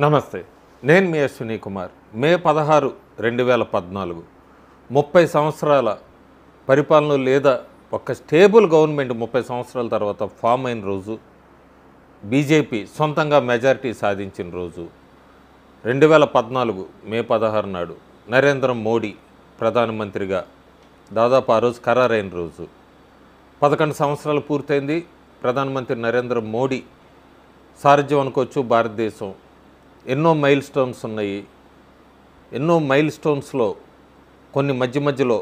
నమస్తే. నేను మీ అశ్విని కుమార్. మే 16, 2014 30 సంవత్సరాల పరిపాలన లేదా ఒక స్టేబుల్ గవర్నమెంట్ 30 సంవత్సరాల తర్వాత ఫామ్ అయిన రోజు, బీజేపీ సొంతంగా మెజారిటీ సాధించిన రోజు 2014 మే 16 నాడు నరేంద్ర మోడీ ప్రధానమంత్రిగా దాదాపు ఆ రోజు ఖరారైన రోజు. 11 సంవత్సరాలు పూర్తయింది. ప్రధానమంత్రి నరేంద్ర మోడీ సారథ్యం అనుకోవచ్చు. భారతదేశం ఎన్నో మైల్ స్టోన్స్ ఉన్నాయి. ఎన్నో మైల్ స్టోన్స్లో కొన్ని మధ్యలో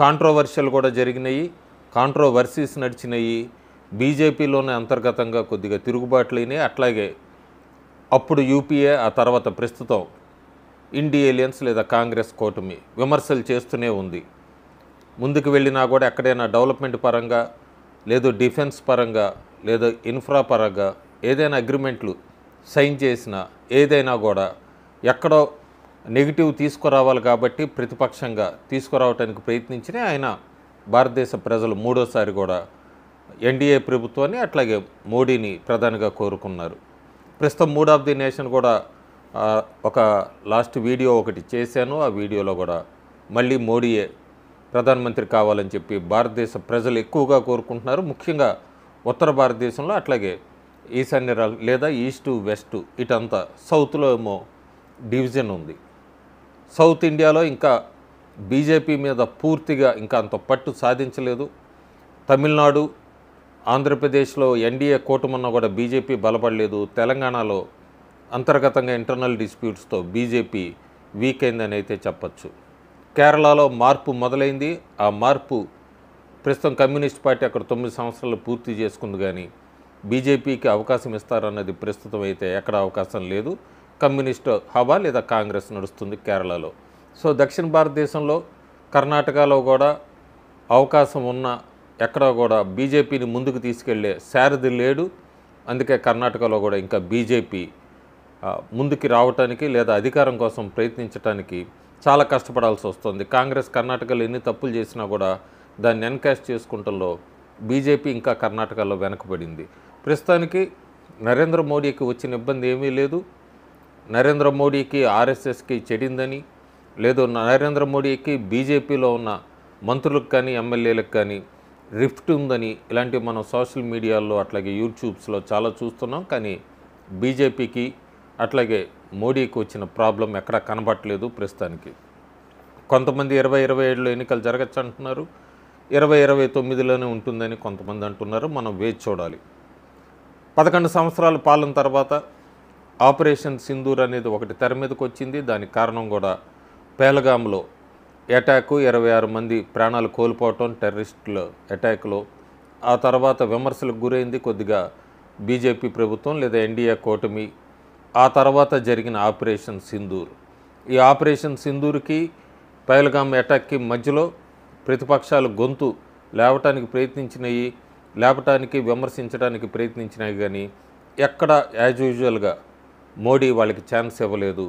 కాంట్రోవర్షియల్ కూడా జరిగినాయి, కాంట్రోవర్సీస్ నడిచినాయి. బీజేపీలోనే అంతర్గతంగా కొద్దిగా తిరుగుబాట్లైనాయి. అట్లాగే అప్పుడు యూపీఏ, ఆ తర్వాత ప్రస్తుతం ఇండి ఏలియన్స్ లేదా కాంగ్రెస్ కూటమి విమర్శలు చేస్తూనే ఉంది. ముందుకు వెళ్ళినా కూడా ఎక్కడైనా డెవలప్మెంట్ పరంగా, లేదు డిఫెన్స్ పరంగా, లేదా ఇన్ఫ్రా పరంగా ఏదైనా అగ్రిమెంట్లు సైన్ చేసినా ఏదైనా కూడా ఎక్కడో నెగిటివ్ తీసుకురావాలి కాబట్టి ప్రతిపక్షంగా తీసుకురావడానికి ప్రయత్నించిన ఆయన భారతదేశ ప్రజలు మూడోసారి కూడా ఎన్డీఏ ప్రభుత్వాన్ని అట్లాగే మోడీని ప్రధానిగా కోరుకున్నారు. ప్రస్తుతం మూడ్ ఆఫ్ ది నేషన్ కూడా ఒక లాస్ట్ వీడియో ఒకటి చేశాను. ఆ వీడియోలో కూడా మళ్ళీ మోడీయే ప్రధానమంత్రి కావాలని చెప్పి భారతదేశ ప్రజలు ఎక్కువగా కోరుకుంటున్నారు. ముఖ్యంగా ఉత్తర భారతదేశంలో, అట్లాగే ఈశాన్య లేదా ఈస్టు వెస్టు ఇటంతా. సౌత్లో ఏమో డివిజన్ ఉంది. సౌత్ ఇండియాలో ఇంకా బీజేపీ మీద పూర్తిగా ఇంకా అంత పట్టు సాధించలేదు. తమిళనాడు, ఆంధ్రప్రదేశ్లో ఎన్డీఏ కూటమన్నా కూడా బీజేపీ బలపడలేదు. తెలంగాణలో అంతర్గతంగా ఇంటర్నల్ డిస్ప్యూట్స్తో బీజేపీ వీక్ అయిందని అయితే చెప్పచ్చు. కేరళలో మార్పు మొదలైంది. ఆ మార్పు ప్రస్తుతం కమ్యూనిస్ట్ పార్టీ అక్కడ 9 సంవత్సరాలు పూర్తి చేసుకుంది, కానీ బీజేపీకి అవకాశం ఇస్తారన్నది ప్రస్తుతం అయితే ఎక్కడ అవకాశం లేదు. కమ్యూనిస్ట్ హవా లేదా కాంగ్రెస్ నడుస్తుంది కేరళలో. సో దక్షిణ భారతదేశంలో కర్ణాటకలో కూడా అవకాశం ఉన్న ఎక్కడ కూడా బీజేపీని ముందుకు తీసుకెళ్లే సారథి లేడు. అందుకే కర్ణాటకలో కూడా ఇంకా బీజేపీ ముందుకి రావటానికి లేదా అధికారం కోసం ప్రయత్నించడానికి చాలా కష్టపడాల్సి వస్తుంది. కాంగ్రెస్ కర్ణాటకలో ఎన్ని తప్పులు చేసినా కూడా దాన్ని ఎన్కాష్ చేసుకుంటంలో బీజేపీ ఇంకా కర్ణాటకలో వెనకబడింది. ప్రస్తుతానికి నరేంద్ర మోడీకి వచ్చిన ఇబ్బంది ఏమీ లేదు. నరేంద్ర మోడీకి ఆర్ఎస్ఎస్కి చెడిందని, లేదు నరేంద్ర మోడీకి బీజేపీలో ఉన్న మంత్రులకు కానీ ఎమ్మెల్యేలకు కానీ రిఫ్ట్ ఉందని ఇలాంటివి మనం సోషల్ మీడియాలో అట్లాగే యూట్యూబ్స్లో చాలా చూస్తున్నాం. కానీ బీజేపీకి అట్లాగే మోడీకి వచ్చిన ప్రాబ్లం ఎక్కడా కనబట్టలేదు ప్రస్తుతానికి. కొంతమంది 2027లో ఎన్నికలు జరగచ్చు అంటున్నారు, 2029లోనే ఉంటుందని కొంతమంది అంటున్నారు. మనం వేచి చూడాలి. 11 సంవత్సరాల పాలన తర్వాత ఆపరేషన్ సింధూర్ అనేది ఒకటి తెర మీదకి వచ్చింది. దానికి కారణం కూడా పేలగాంలో అటాకు, 26 మంది ప్రాణాలు కోల్పోవటం టెర్రరిస్టుల అటాక్లో. ఆ తర్వాత విమర్శలకు గురైంది కొద్దిగా బీజేపీ ప్రభుత్వం లేదా ఎన్డీఏ కూటమి. ఆ తర్వాత జరిగిన ఆపరేషన్ సింధూర్. ఈ ఆపరేషన్ సింధూర్కి పేలగాం అటాక్కి మధ్యలో ప్రతిపక్షాలు గొంతు లేవటానికి ప్రయత్నించినాయి, లేపటానికి విమర్శించడానికి ప్రయత్నించినాయి, కానీ ఎక్కడ యాజ్ యూజువల్గా మోడీ వాళ్ళకి ఛాన్స్ ఇవ్వలేదు.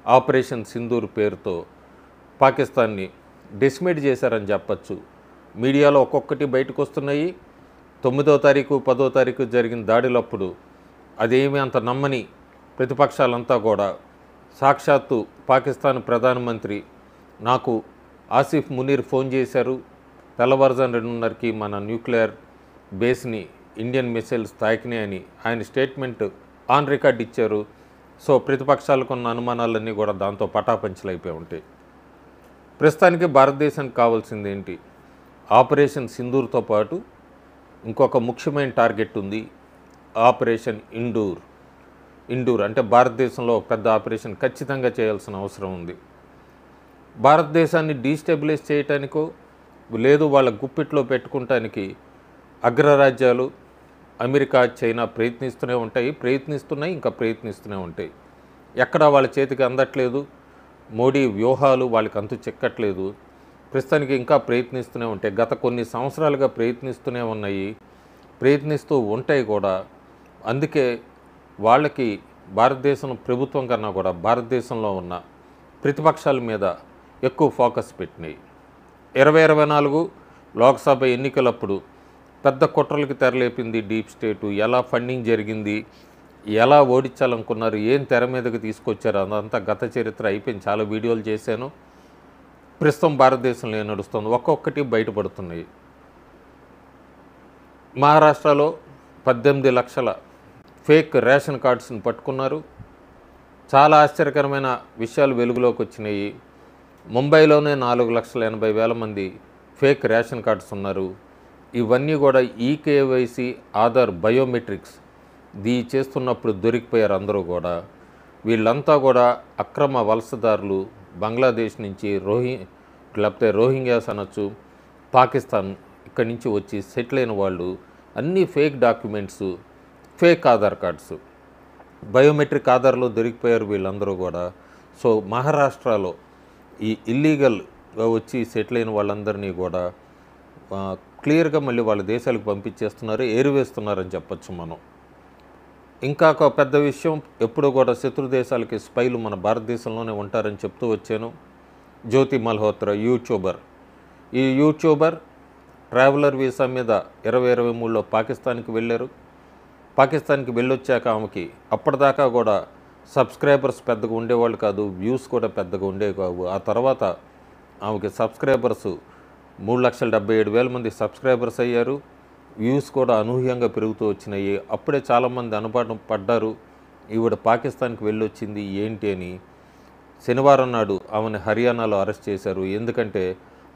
ఆపరేషన్ సింధూర్ పేరుతో పాకిస్తాన్ని డిస్మిడ్ చేశారని చెప్పచ్చు. మీడియాలో ఒక్కొక్కటి బయటకు వస్తున్నాయి. 9వ తారీఖు 10వ తారీఖు జరిగిన దాడులప్పుడు అదేమీ అంత నమ్మని ప్రతిపక్షాలంతా కూడా సాక్షాత్తు పాకిస్తాన్ ప్రధానమంత్రి నాకు ఆసిఫ్ మునీర్ ఫోన్ చేశారు, తెల్లవారుజాము 2:30కి మన న్యూక్లియర్ బేస్ని ఇండియన్ మిసైల్స్ తాకినాయి అని ఆయన స్టేట్మెంట్ ఆన్ రికార్డ్ ఇచ్చారు. సో ప్రతిపక్షాలకు ఉన్న అనుమానాలన్నీ కూడా దాంతో పటాపంచలైపోయి ఉంటాయి. ప్రస్తుతానికి భారతదేశానికి కావాల్సింది ఏంటి? ఆపరేషన్ సింధూర్తో పాటు ఇంకొక ముఖ్యమైన టార్గెట్ ఉంది, ఆపరేషన్ ఇండూర్ అంటే భారతదేశంలో ఒక పెద్ద ఆపరేషన్ ఖచ్చితంగా చేయాల్సిన అవసరం ఉంది. భారతదేశాన్ని డీస్టెబిలైజ్ చేయటానికో లేదు వాళ్ళ గుప్పిట్లో పెట్టుకుంటానికి అగ్రరాజ్యాలు అమెరికా, చైనా ప్రయత్నిస్తున్నాయి, ఇంకా ప్రయత్నిస్తూనే ఉంటాయి. ఎక్కడా వాళ్ళ చేతికి అందట్లేదు. మోడీ వ్యూహాలు వాళ్ళకి అంతు చెక్కట్లేదు. ప్రస్తుతానికి ఇంకా ప్రయత్నిస్తూనే ఉంటాయి. గత కొన్ని సంవత్సరాలుగా ప్రయత్నిస్తూనే ఉన్నాయి, ప్రయత్నిస్తూ ఉంటాయి కూడా. అందుకే వాళ్ళకి భారతదేశం ప్రభుత్వం కన్నా కూడా భారతదేశంలో ఉన్న ప్రతిపక్షాల మీద ఎక్కువ ఫోకస్ పెట్టినాయి. 2024 లోక్సభ ఎన్నికలప్పుడు పెద్ద కుట్రలకు తెరలేపింది డీప్ స్టేటు. ఎలా ఫండింగ్ జరిగింది, ఎలా ఓడించాలనుకున్నారు, ఏం తెర మీదకి తీసుకొచ్చారు అదంతా గత చరిత్ర అయిపోయింది. చాలా వీడియోలు చేశాను. ప్రస్తుతం భారతదేశంలో ఏం నడుస్తుంది ఒక్కొక్కటి బయటపడుతున్నాయి. మహారాష్ట్రలో 18 లక్షల ఫేక్ రేషన్ కార్డ్స్ని పట్టుకున్నారు. చాలా ఆశ్చర్యకరమైన విషయాలు వెలుగులోకి వచ్చినాయి. ముంబైలోనే 4,80,000 మంది ఫేక్ రేషన్ కార్డ్స్ ఉన్నారు. ఇవన్నీ కూడా ఈకేవైసీ ఆధార్ బయోమెట్రిక్స్ చేస్తున్నప్పుడు దొరికిపోయారు అందరూ కూడా. వీళ్ళంతా కూడా అక్రమ వలసదారులు, బంగ్లాదేశ్ నుంచి లేకపోతే రోహింగ్యాస్ అనొచ్చు, పాకిస్తాన్ ఇక్కడి నుంచి వచ్చి సెటిల్ అయిన వాళ్ళు. అన్నీ fake documents, fake Aadhaar cards, biometric ఆధార్లో దొరికిపోయారు వీళ్ళందరూ కూడా. సో మహారాష్ట్రలో ఈ ఇల్లీగల్గా వచ్చి సెటిల్ అయిన వాళ్ళందరినీ కూడా క్లియర్గా మళ్ళీ వాళ్ళ దేశాలకు పంపించేస్తున్నారు, ఏరివేస్తున్నారని చెప్పచ్చు మనం. ఇంకా ఒక పెద్ద విషయం, ఎప్పుడు కూడా శత్రు దేశాలకి స్పైలు మన భారతదేశంలోనే ఉంటారని చెప్తూ వచ్చాను. జ్యోతి మల్హోత్రా యూట్యూబర్. ఈ యూట్యూబర్ ట్రావెలర్ వీసా మీద 2023లో పాకిస్తాన్కి వెళ్ళారు. పాకిస్తాన్కి వెళ్ళొచ్చాక ఆమెకి అప్పటిదాకా కూడా సబ్స్క్రైబర్స్ పెద్దగా ఉండేవాళ్ళు కాదు, వ్యూస్ కూడా పెద్దగా ఉండేవి కావు. ఆ తర్వాత ఆమెకి సబ్స్క్రైబర్స్ 3,77,000 మంది సబ్స్క్రైబర్స్ అయ్యారు. వ్యూస్ కూడా అనూహ్యంగా పెరుగుతూ వచ్చినాయి. అప్పుడే చాలామంది అనుమానం పడ్డారు, ఈవిడ పాకిస్తాన్కి వెళ్ళొచ్చింది ఏంటి అని. శనివారం నాడు ఆమెను హర్యానాలో అరెస్ట్ చేశారు. ఎందుకంటే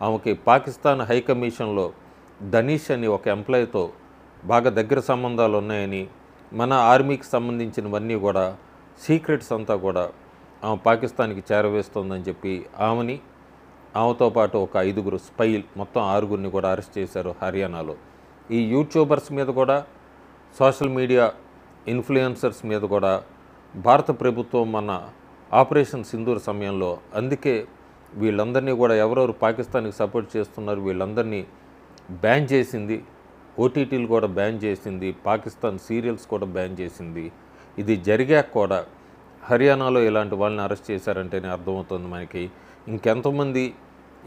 ఆమెకి పాకిస్తాన్ హైకమిషన్లో దనీష్ అని ఒక ఎంప్లాయీతో బాగా దగ్గర సంబంధాలు ఉన్నాయని, మన ఆర్మీకి సంబంధించినవన్నీ కూడా సీక్రెట్స్ అంతా కూడా ఆమె పాకిస్తాన్కి చేరవేస్తుందని చెప్పి ఆమెతో పాటు ఒక 5 స్పైల్, మొత్తం 6 కూడా అరెస్ట్ చేశారు హర్యానాలో. ఈ యూట్యూబర్స్ మీద కూడా, సోషల్ మీడియా ఇన్ఫ్లుయెన్సర్స్ మీద కూడా భారత ప్రభుత్వం మన ఆపరేషన్ సింధూర్ సమయంలో, అందుకే వీళ్ళందరినీ కూడా ఎవరెవరు పాకిస్తాన్కి సపోర్ట్ చేస్తున్నారు వీళ్ళందరినీ బ్యాన్ చేసింది. ఓటీటీలు కూడా బ్యాన్ చేసింది, పాకిస్తాన్ సీరియల్స్ కూడా బ్యాన్ చేసింది. ఇది జరిగాక కూడా హర్యానాలో ఇలాంటి వాళ్ళని అరెస్ట్ చేశారంటేనే అర్థమవుతుంది మనకి ఇంకెంతమంది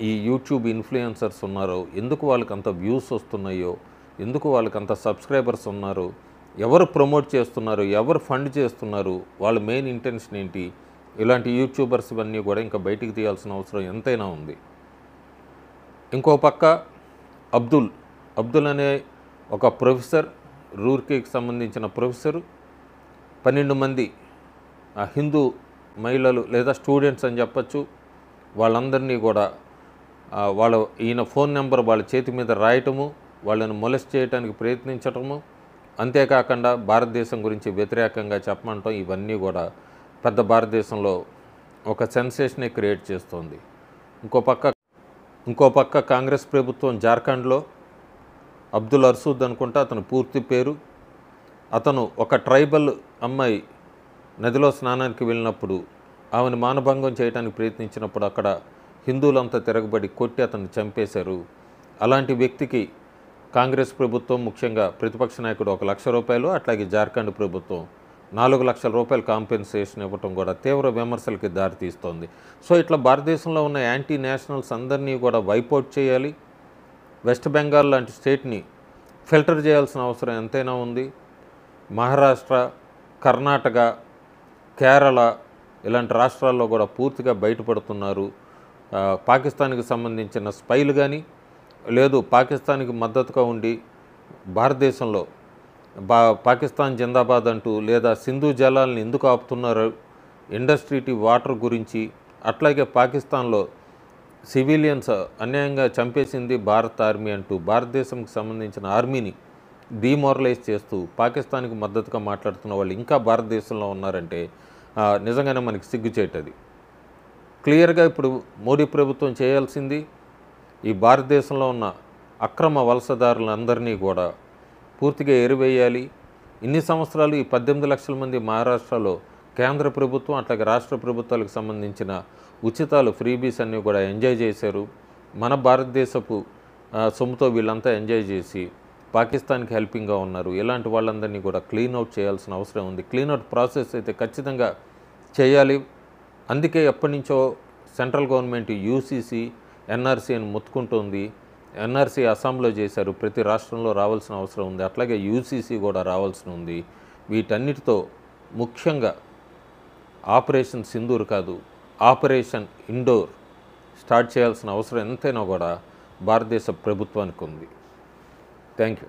ఈ యూట్యూబ్ ఇన్ఫ్లుయెన్సర్స్ ఉన్నారో, ఎందుకు వాళ్ళకి అంత వ్యూస్ వస్తున్నాయో, ఎందుకు వాళ్ళకి అంత సబ్స్క్రైబర్స్ ఉన్నారు, ఎవరు ప్రమోట్ చేస్తున్నారు, ఎవరు ఫండ్ చేస్తున్నారు, వాళ్ళ మెయిన్ ఇంటెన్షన్ ఏంటి, ఇలాంటి యూట్యూబర్స్ ఇవన్నీ కూడా ఇంకా బయటికి తీయాల్సిన అవసరం ఎంతైనా ఉంది. ఇంకో పక్క అబ్దుల్ అనే ఒక ప్రొఫెసర్, రూర్కీకి సంబంధించిన ప్రొఫెసరు 12 మంది హిందూ మహిళలు లేదా స్టూడెంట్స్ అని చెప్పచ్చు, వాళ్ళందరినీ కూడా ఈయన ఫోన్ నెంబర్ వాళ్ళ చేతి మీద రాయటము, వాళ్ళని మొలెస్ట్ చేయడానికి ప్రయత్నించటము, అంతేకాకుండా భారతదేశం గురించి వ్యతిరేకంగా చెప్పమంటాం, ఇవన్నీ కూడా పెద్ద భారతదేశంలో ఒక సెన్సేషనే క్రియేట్ చేస్తోంది. ఇంకో పక్క కాంగ్రెస్ ప్రభుత్వం జార్ఖండ్లో అబ్దుల్ అర్సూద్ అనుకుంటా అతను పూర్తి పేరు, అతను ఒక ట్రైబల్ అమ్మాయి నదిలో స్నానానికి వెళ్ళినప్పుడు ఆమెను మానభంగం చేయడానికి ప్రయత్నించినప్పుడు అక్కడ హిందువులంతా తిరగబడి కొట్టి అతన్ని చంపేశారు. అలాంటి వ్యక్తికి కాంగ్రెస్ ప్రభుత్వం, ముఖ్యంగా ప్రతిపక్ష నాయకుడు 1 లక్ష రూపాయలు, అట్లాగే జార్ఖండ్ ప్రభుత్వం 4 లక్షల రూపాయలు కాంపెన్సేషన్ ఇవ్వటం కూడా తీవ్ర విమర్శలకి దారితీస్తోంది. సో ఇట్లా భారతదేశంలో ఉన్న యాంటీ నేషనల్స్ అందరినీ కూడా వైపౌట్ చేయాలి. వెస్ట్ బెంగాల్ లాంటి స్టేట్ని ఫిల్టర్ చేయాల్సిన అవసరం ఎంతైనా ఉంది. మహారాష్ట్ర, కర్ణాటక, కేరళ ఇలాంటి రాష్ట్రాల్లో కూడా పూర్తిగా బయటపడుతున్నారు. పాకిస్తాన్కి సంబంధించిన స్పైలు కానీ, లేదు పాకిస్తాన్కి మద్దతుగా ఉండి భారతదేశంలో పాకిస్తాన్ జిందాబాద్ అంటూ, లేదా సింధు జలాలను ఎందుకు ఆపుతున్నారు, ఇండస్ట్రీటి వాటర్ గురించి, అట్లాగే పాకిస్తాన్లో సివిలియన్స్ అన్యాయంగా చంపేసింది భారత ఆర్మీ అంటూ భారతదేశంకి సంబంధించిన ఆర్మీని డీమోరలైజ్ చేస్తూ పాకిస్తాన్కి మద్దతుగా మాట్లాడుతున్న వాళ్ళు ఇంకా భారతదేశంలో ఉన్నారంటే నిజంగానే మనకి సిగ్గుచేటది. క్లియర్గా ఇప్పుడు మోడీ ప్రభుత్వం చేయాల్సింది ఈ భారతదేశంలో ఉన్న అక్రమ వలసదారులందరినీ కూడా పూర్తిగా ఎరివేయాలి. ఇన్ని సంవత్సరాలు ఈ 18 లక్షల మంది మహారాష్ట్రలో కేంద్ర ప్రభుత్వం అట్లాగే రాష్ట్ర ప్రభుత్వాలకు సంబంధించిన ఉచితాలు, ఫ్రీబీస్ అన్నీ కూడా ఎంజాయ్ చేశారు. మన భారతదేశపు సొమ్ముతో వీళ్ళంతా ఎంజాయ్ చేసి పాకిస్తాన్కి హెల్పింగ్గా ఉన్నారు. ఇలాంటి వాళ్ళందరినీ కూడా క్లీన్అవుట్ చేయాల్సిన అవసరం ఉంది. క్లీన్అవుట్ ప్రాసెస్ అయితే ఖచ్చితంగా చేయాలి. అందుకే ఎప్పటి నుంచో సెంట్రల్ గవర్నమెంట్ యూసీసీ, ఎన్ఆర్సీ అని మొత్తుకుంటోంది. ఎన్ఆర్సీ అస్సాంలో చేశారు, ప్రతి రాష్ట్రంలో రావాల్సిన అవసరం ఉంది. అట్లాగే యూసీసీ కూడా రావాల్సి ఉంది. వీటన్నిటితో ముఖ్యంగా ఆపరేషన్ సింధూర్ కాదు, ఆపరేషన్ ఇండోర్ స్టార్ట్ చేయాల్సిన అవసరం ఎంతైనా కూడా భారతదేశ ప్రభుత్వానికి ఉంది. Thank you.